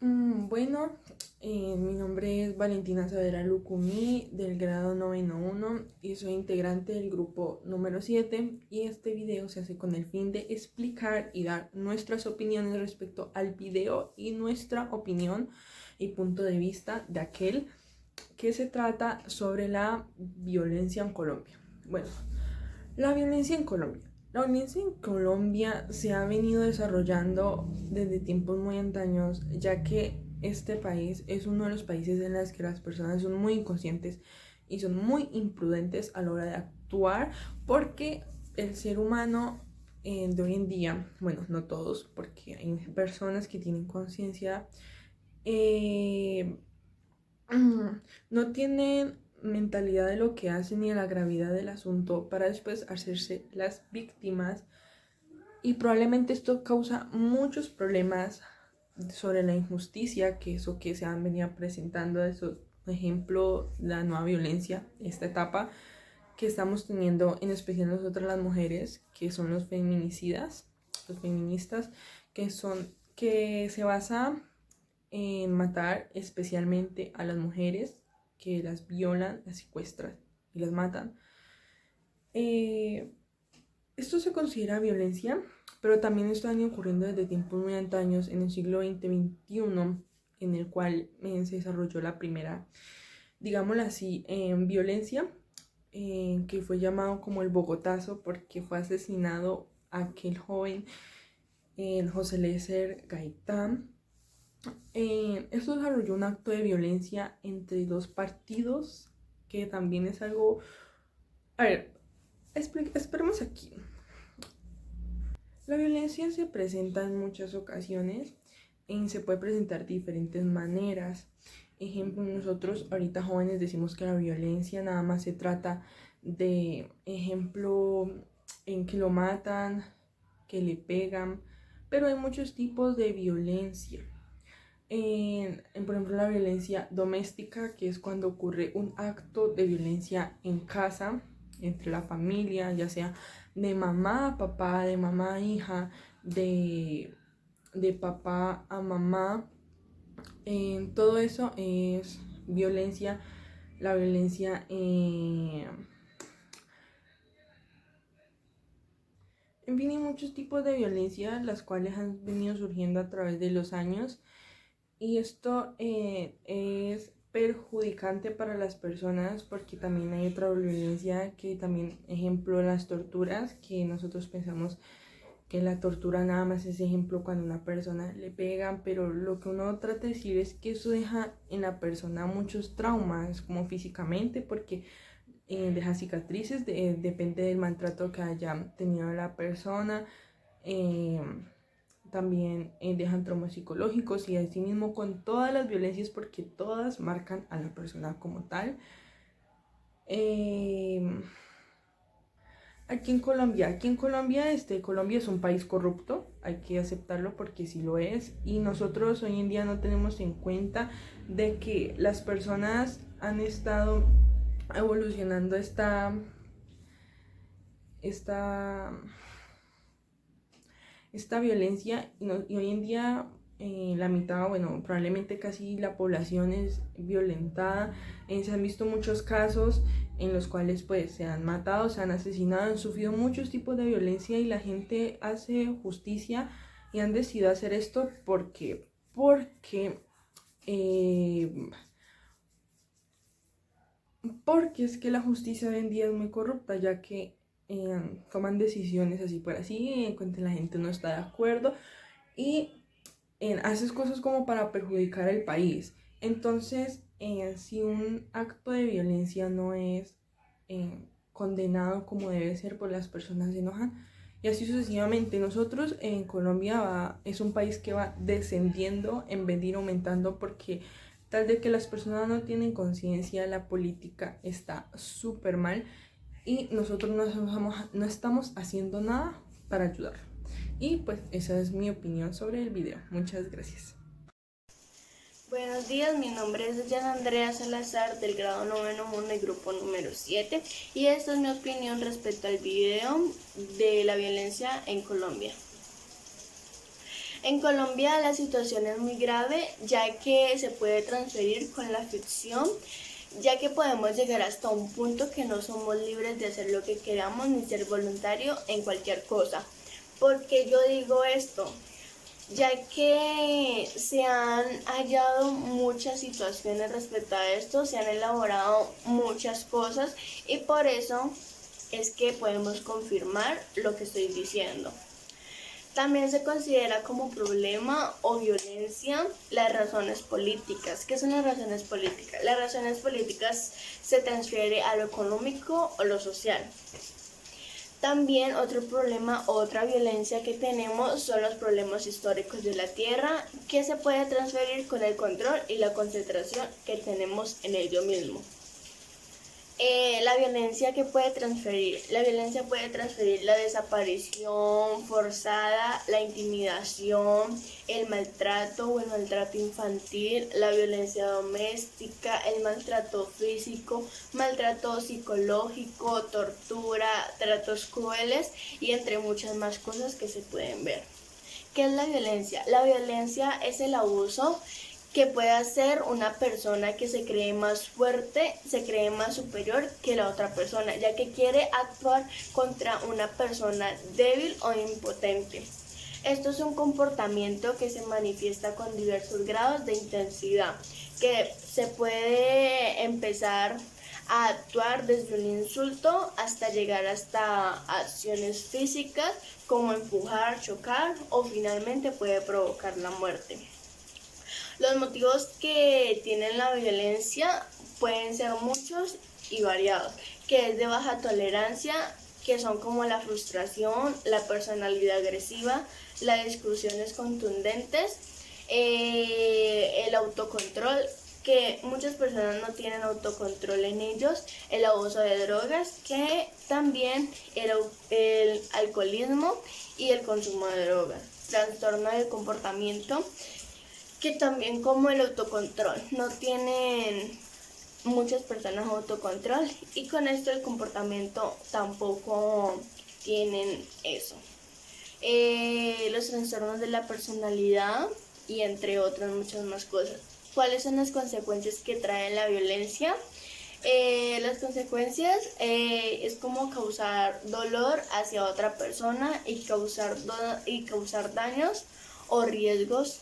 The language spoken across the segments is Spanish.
Bueno, mi nombre es Valentina Saavedra Lucumí del grado 91 y soy integrante del grupo número 7 y este video se hace con el fin de explicar y dar nuestras opiniones respecto al video y nuestra opinión y punto de vista de aquel que se trata sobre la violencia en Colombia. Bueno, la violencia en Colombia. La violencia en Colombia se ha venido desarrollando desde tiempos muy antaños, ya que este país es uno de los países en los que las personas son muy inconscientes y son muy imprudentes a la hora de actuar, porque el ser humano de hoy en día, bueno, no todos, porque hay personas que tienen conciencia, eh, no tienen mentalidad de lo que hacen ni de la gravedad del asunto para después hacerse las víctimas, y probablemente esto causa muchos problemas sobre la injusticia, que eso que se han venido presentando, eso, por ejemplo, la nueva violencia, esta etapa que estamos teniendo, en especial nosotras las mujeres, que son los feminicidas, los feministas, que se basa en matar especialmente a las mujeres, que las violan, las secuestran y las matan. Esto se considera violencia, pero también están ocurriendo desde tiempos muy antaños, en el siglo XX-XXI, en el cual se desarrolló la primera, digámoslo así, violencia, que fue llamado como el Bogotazo, porque fue asesinado aquel joven, José Eliezer Gaitán. Esto desarrolló un acto de violencia entre dos partidos, que también es algo... A ver, esperemos aquí. La violencia se presenta en muchas ocasiones, se puede presentar de diferentes maneras. Ejemplo, nosotros ahorita jóvenes decimos que la violencia nada más se trata de, ejemplo, en que lo matan, que le pegan, pero hay muchos tipos de violencia. Por ejemplo, la violencia doméstica, que es cuando ocurre un acto de violencia en casa, entre la familia, ya sea de mamá a papá, de mamá a hija, de papá a mamá. Todo eso es violencia. La violencia, en fin, hay muchos tipos de violencia, las cuales han venido surgiendo a través de los años. Y esto es perjudicante para las personas, porque también hay otra violencia que también, ejemplo, las torturas, que nosotros pensamos que la tortura nada más es, ejemplo, cuando a una persona le pegan, pero lo que uno trata de decir es que eso deja en la persona muchos traumas, como físicamente, porque deja cicatrices, depende del maltrato que haya tenido la persona. Eh, También dejan traumas psicológicos, y así mismo con todas las violencias, porque todas marcan a la persona como tal. Colombia es un país corrupto, hay que aceptarlo porque sí lo es, y nosotros hoy en día no tenemos en cuenta de que las personas han estado evolucionando esta esta violencia, y hoy en día la mitad, bueno, probablemente casi la población es violentada. Se han visto muchos casos en los cuales pues se han matado, se han asesinado, han sufrido muchos tipos de violencia, y la gente hace justicia y han decidido hacer esto eh, porque es que la justicia hoy en día es muy corrupta, ya que toman decisiones así por así, en cuanto la gente no está de acuerdo, y haces cosas como para perjudicar al país. Entonces, si un acto de violencia no es condenado como debe ser, pues las personas se enojan, y así sucesivamente. Nosotros en Colombia es un país que va descendiendo en vez de ir aumentando, porque tal de que las personas no tienen conciencia, la política está súper mal, y nosotros no estamos haciendo nada para ayudar. Y pues esa es mi opinión sobre el video. Muchas gracias. Buenos días, mi nombre es Yana Andrea Salazar del grado 9-1 del grupo número 7 y esta es mi opinión respecto al video de la violencia en Colombia. En Colombia la situación es muy grave, ya que se puede transferir con la ficción, ya que podemos llegar hasta un punto que no somos libres de hacer lo que queramos ni ser voluntario en cualquier cosa. ¿Por qué yo digo esto? Ya que se han hallado muchas situaciones respecto a esto, se han elaborado muchas cosas y por eso es que podemos confirmar lo que estoy diciendo. También se considera como problema o violencia las razones políticas. ¿Qué son las razones políticas? Las razones políticas se transfiere a lo económico o lo social. También otro problema, otra violencia que tenemos son los problemas históricos de la tierra, que se puede transferir con el control y la concentración que tenemos en ello mismo. La violencia que puede transferir. La violencia puede transferir la desaparición forzada, la intimidación, el maltrato o el maltrato infantil, la violencia doméstica, el maltrato físico, maltrato psicológico, tortura, tratos crueles y entre muchas más cosas que se pueden ver. ¿Qué es la violencia? La violencia es el abuso que puede hacer una persona que se cree más fuerte, se cree más superior que la otra persona, ya que quiere actuar contra una persona débil o impotente. Esto es un comportamiento que se manifiesta con diversos grados de intensidad, que se puede empezar a actuar desde un insulto hasta llegar hasta acciones físicas como empujar, chocar o finalmente puede provocar la muerte. Los motivos que tienen la violencia pueden ser muchos y variados, que es de baja tolerancia, que son como la frustración, la personalidad agresiva, las discusiones contundentes, el autocontrol, que muchas personas no tienen autocontrol en ellos, el abuso de drogas, que también el alcoholismo y el consumo de drogas, trastorno del comportamiento, que también como el autocontrol, no tienen muchas personas autocontrol y con esto el comportamiento tampoco tienen eso. Los trastornos de la personalidad y entre otras muchas más cosas. ¿Cuáles son las consecuencias que trae la violencia? Las consecuencias es como causar dolor hacia otra persona y causar daños o riesgos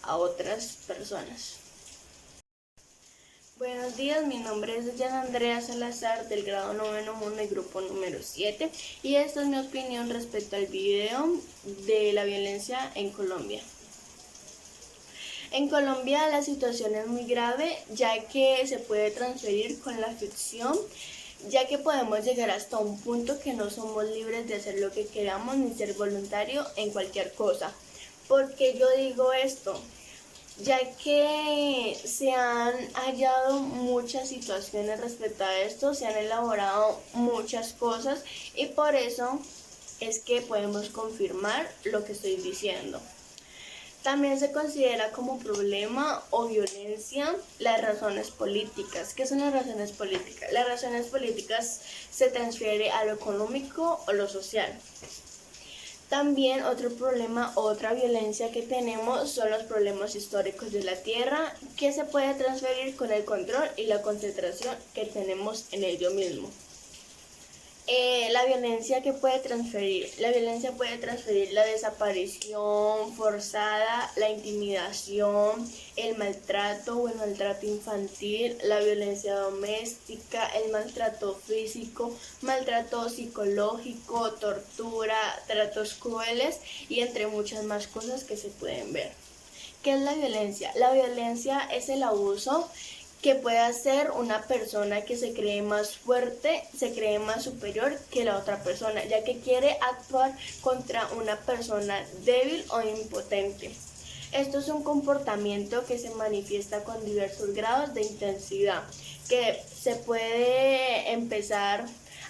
a otras personas. Buenos días, mi nombre es Yanandrea Salazar del grado 9.1 y grupo número 7 y esta es mi opinión respecto al video de la violencia en Colombia. En Colombia la situación es muy grave, ya que se puede transferir con la ficción, ya que podemos llegar hasta un punto que no somos libres de hacer lo que queramos ni ser voluntario en cualquier cosa. ¿Por qué yo digo esto? Ya que se han hallado muchas situaciones respecto a esto, se han elaborado muchas cosas y por eso es que podemos confirmar lo que estoy diciendo. También se considera como problema o violencia las razones políticas. ¿Qué son las razones políticas? Las razones políticas se transfiere a lo económico o lo social. También otro problema, otra violencia que tenemos son los problemas históricos de la tierra, que se puede transferir con el control y la concentración que tenemos en ello mismo. La violencia que puede transferir. La violencia puede transferir la desaparición forzada, la intimidación, el maltrato o el maltrato infantil, la violencia doméstica, el maltrato físico, maltrato psicológico, tortura, tratos crueles y entre muchas más cosas que se pueden ver. ¿Qué es la violencia? La violencia es el abuso que puede hacer una persona que se cree más fuerte, se cree más superior que la otra persona, ya que quiere actuar contra una persona débil o impotente. Esto es un comportamiento que se manifiesta con diversos grados de intensidad, que se puede empezar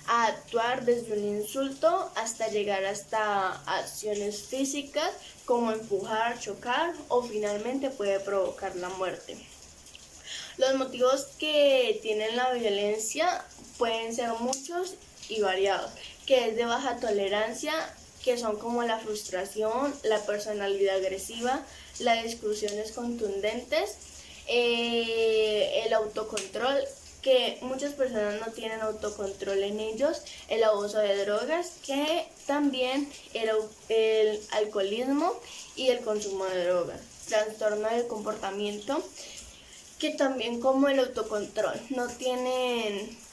a actuar desde un insulto hasta llegar hasta acciones físicas como empujar, chocar o finalmente puede provocar la muerte. Los motivos que tienen la violencia pueden ser muchos y variados, que es de baja tolerancia, que son como la frustración, la personalidad agresiva, las discusiones contundentes, el autocontrol, que muchas personas no tienen autocontrol en ellos, el abuso de drogas, que también el alcoholismo y el consumo de drogas, trastorno del comportamiento, que también como el autocontrol, no tienen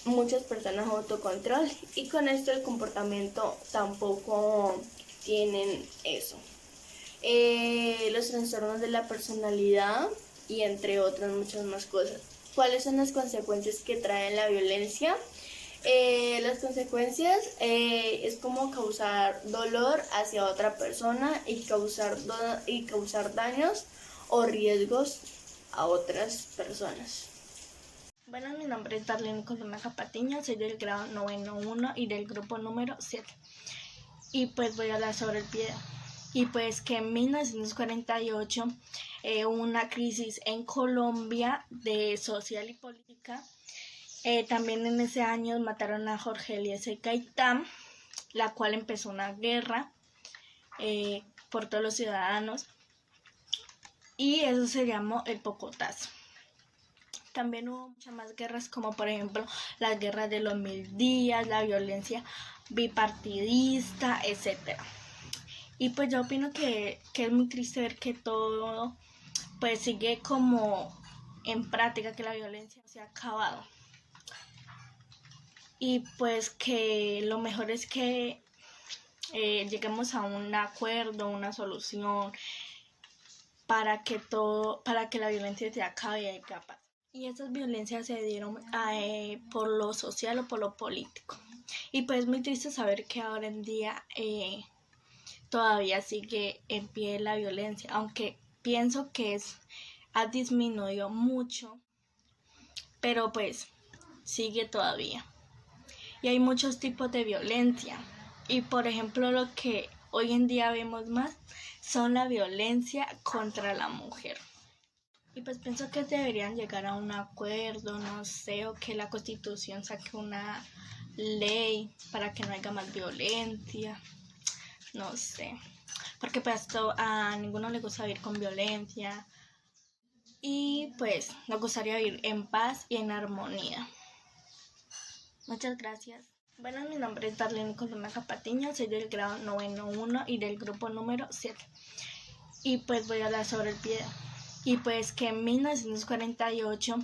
muchas personas autocontrol y con esto el comportamiento tampoco tienen eso. Los trastornos de la personalidad y entre otras muchas más cosas. ¿Cuáles son las consecuencias que trae la violencia? Las consecuencias es como causar dolor hacia otra persona y causar daños o riesgos a otras personas. Bueno, mi nombre es Darlene Colomé Patiño, soy del grado 9.1 y del grupo número 7. Y pues voy a hablar sobre el video. Y pues que en 1948 hubo una crisis en Colombia de social y política. También en ese año mataron a Jorge Eliezer Gaitán, la cual empezó una guerra por todos los ciudadanos. Y eso se llamó el Pocotazo. También hubo muchas más guerras, como por ejemplo las guerras de los 1000 días, la violencia bipartidista, etc. Y pues yo opino que es muy triste ver que todo pues sigue como en práctica, que la violencia se ha acabado. Y pues que lo mejor es que lleguemos a un acuerdo, una solución para que la violencia se acabe y haya paz. Y esas violencias se dieron por lo social o por lo político. Y pues es muy triste saber que ahora en día todavía sigue en pie la violencia, aunque pienso que ha disminuido mucho, pero pues sigue todavía. Y hay muchos tipos de violencia. Y por ejemplo lo que hoy en día vemos más son la violencia contra la mujer. Y pues pienso que deberían llegar a un acuerdo, no sé, o que la Constitución saque una ley para que no haya más violencia, no sé. Porque pues a ninguno le gusta vivir con violencia. Y pues nos gustaría vivir en paz y en armonía. Muchas gracias. Bueno, mi nombre es Darlene Colomé Patiño, soy del grado 9.1 y del grupo número 7. Y pues voy a hablar sobre el video. Y pues que en 1948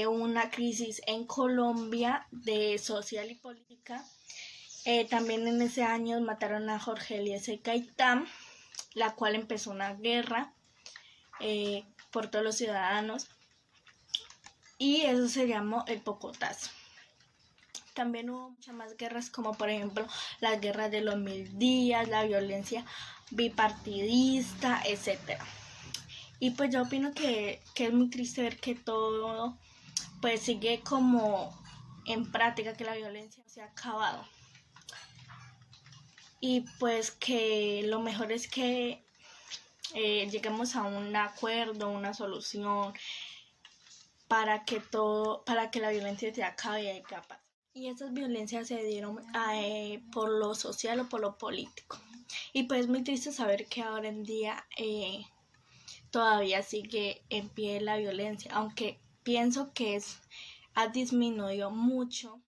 hubo una crisis en Colombia de social y política. También en ese año mataron a Jorge Eliezer Gaitán, la cual empezó una guerra por todos los ciudadanos. Y eso se llamó el Pocotazo. También hubo muchas más guerras, como por ejemplo las guerras de los 1000 días, la violencia bipartidista, etc. Y pues yo opino que es muy triste ver que todo pues sigue como en práctica, que la violencia se ha acabado. Y pues que lo mejor es que lleguemos a un acuerdo, una solución para que la violencia se acabe y haya paz. Y esas violencias se dieron por lo social o por lo político. Y pues es muy triste saber que ahora en día todavía sigue en pie la violencia, aunque pienso que ha disminuido mucho,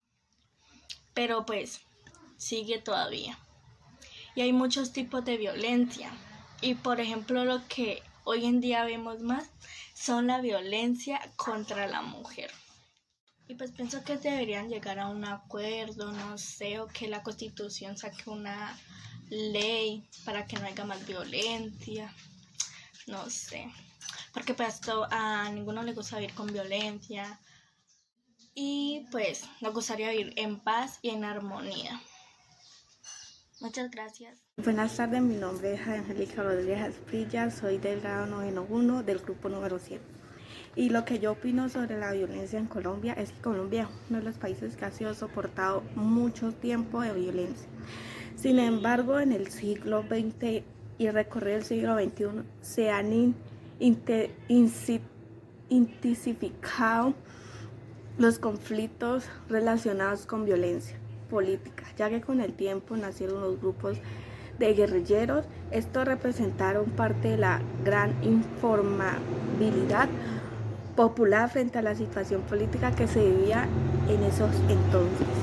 pero pues sigue todavía. Y hay muchos tipos de violencia. Y por ejemplo lo que hoy en día vemos más son la violencia contra la mujer. Y pues pienso que deberían llegar a un acuerdo, no sé, o que la Constitución saque una ley para que no haya más violencia, no sé. Porque pues a ninguno le gusta vivir con violencia. Y pues nos gustaría vivir en paz y en armonía. Muchas gracias. Buenas tardes, mi nombre es Angélica Rodríguez Asprilla, soy del grado 9.1 del grupo número 7. Y lo que yo opino sobre la violencia en Colombia es que Colombia es uno de los países que ha sido soportado mucho tiempo de violencia. Sin embargo, en el siglo XX y recorrido el siglo XXI se han intensificado los conflictos relacionados con violencia. política, ya que con el tiempo nacieron los grupos de guerrilleros. Estos representaron parte de la gran informabilidad popular frente a la situación política que se vivía en esos entonces.